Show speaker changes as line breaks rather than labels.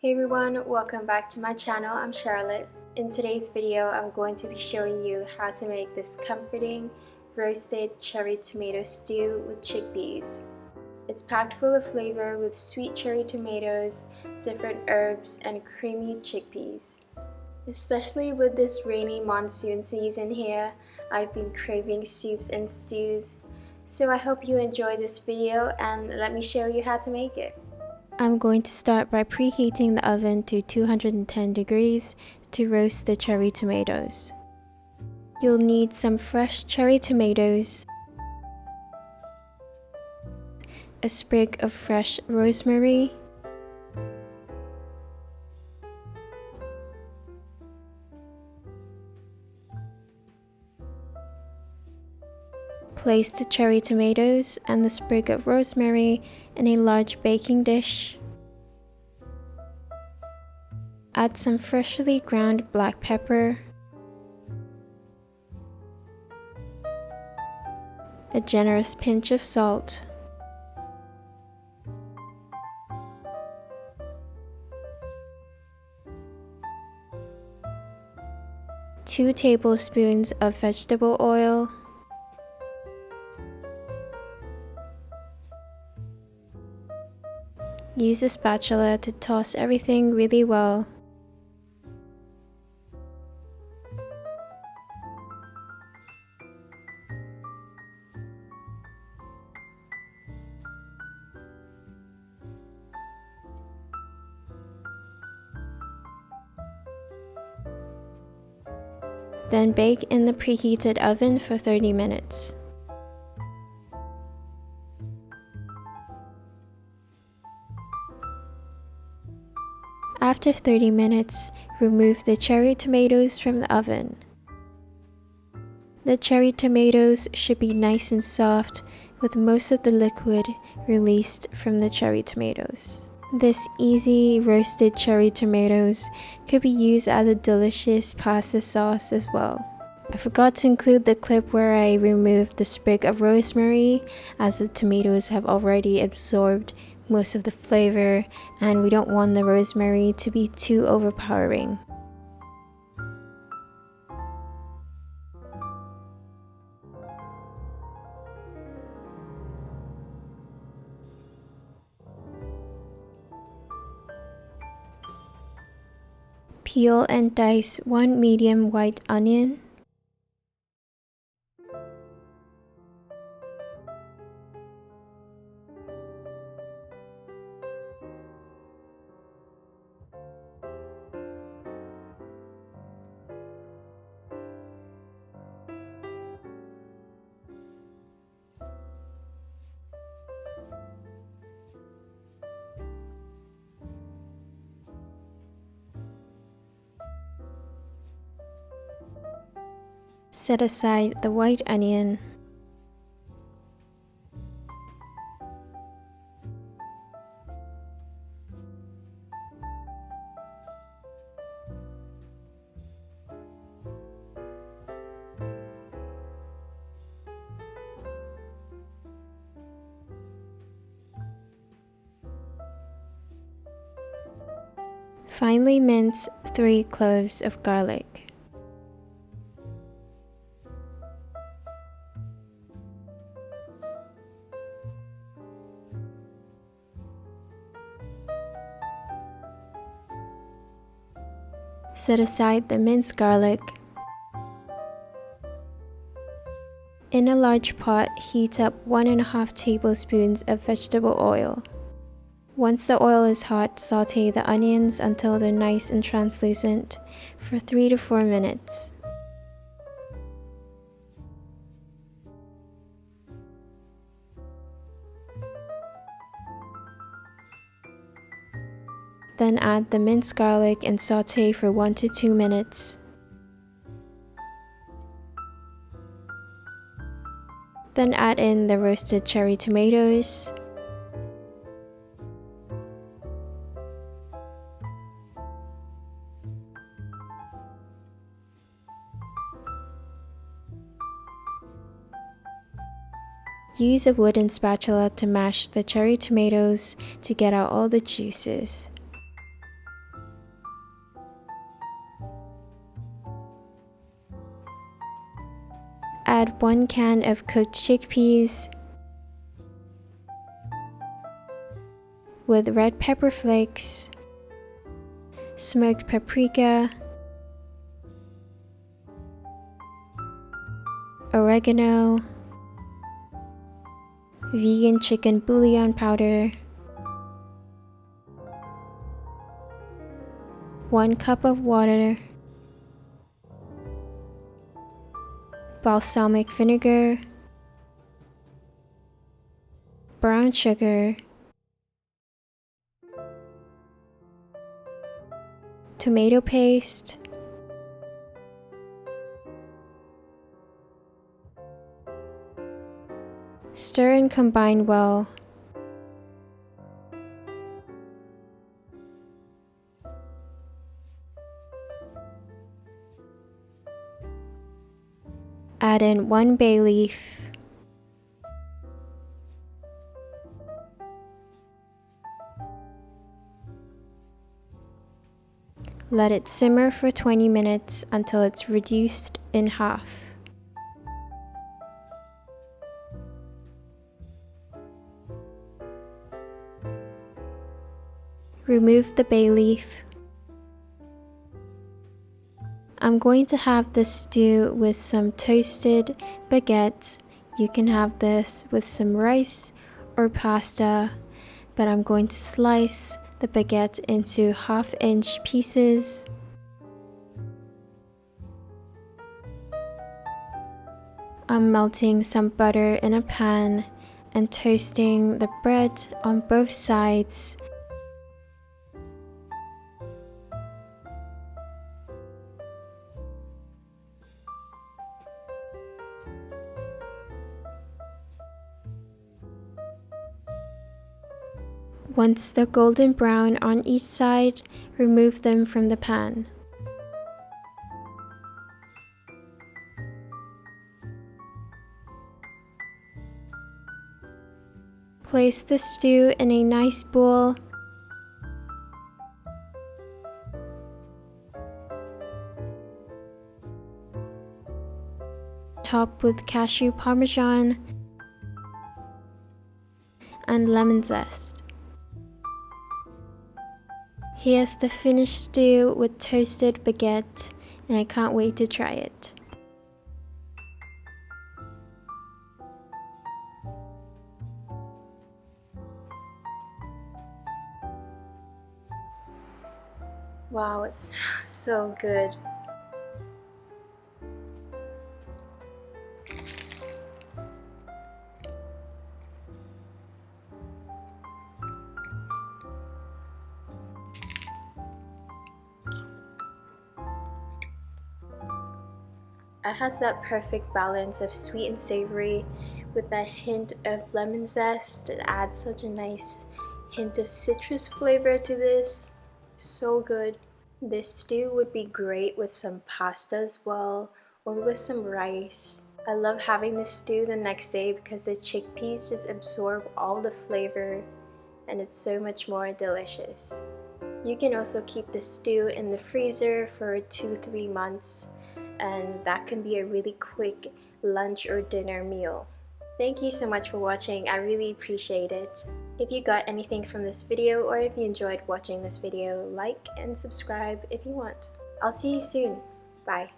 Hey everyone, welcome back to my channel. I'm Charlotte. In today's video, I'm going to be showing you how to make this comforting roasted cherry tomato stew with chickpeas. It's packed full of flavor with sweet cherry tomatoes, different herbs, and creamy chickpeas. Especially with this rainy monsoon season here, I've been craving soups and stews. So I hope you enjoy this video and let me show you how to make it. I'm going to start by preheating the oven to 210 degrees to roast the cherry tomatoes. You'll need some fresh cherry tomatoes, a sprig of fresh rosemary, place the cherry tomatoes and the sprig of rosemary in a large baking dish. Add some freshly ground black pepper, a generous pinch of salt, two tablespoons of vegetable oil, use a spatula to toss everything really well. Then bake in the preheated oven for 30 minutes. After 30 minutes, remove the cherry tomatoes from the oven. The cherry tomatoes should be nice and soft with most of the liquid released from the cherry tomatoes. This easy roasted cherry tomatoes could be used as a delicious pasta sauce as well. I forgot to include the clip where I removed the sprig of rosemary, as the tomatoes have already absorbed most of the flavor and we don't want the rosemary to be too overpowering. Peel and dice one medium white onion, set aside the white onion, finely mince 3 cloves of garlic. Set aside the minced garlic. In a large pot, heat up 1.5 tablespoons of vegetable oil. Once the oil is hot, saute the onions until they're nice and translucent for 3 to 4 minutes. Then add the minced garlic and saute for 1 to 2 minutes. Then add in the roasted cherry tomatoes, use a wooden spatula to mash the cherry tomatoes to get out all the juices. add 1 can of cooked chickpeas with red pepper flakes, smoked paprika, oregano, vegan chicken bouillon powder, 1 cup of water, balsamic vinegar, brown sugar, tomato paste, stir and combine well. Add in 1 bay leaf, let it simmer for 20 minutes until it's reduced in half. Remove the bay leaf. I'm going to have this stew with some toasted baguette. You can have this with some rice or pasta, but I'm going to slice the baguette into 1/2-inch pieces. I'm melting some butter in a pan and toasting the bread on both sides. Once they're golden brown on each side, remove them from the pan. Place the stew in a nice bowl. Top with cashew parmesan and lemon zest. Here's the finished stew with toasted baguette, and I can't wait to try it. Wow, it smells so good. It has that perfect balance of sweet and savory with that hint of lemon zest. It adds such a nice hint of citrus flavor to this. So good. This stew would be great with some pasta as well, or with some rice. I love having this stew the next day because the chickpeas just absorb all the flavor and it's so much more delicious. You can also keep the stew in the freezer for 2-3 months, and that can be a really quick lunch or dinner meal. Thank you so much for watching. I really appreciate it. If you got anything from this video, or if you enjoyed watching this video, like and subscribe if you want. I'll see you soon. Bye.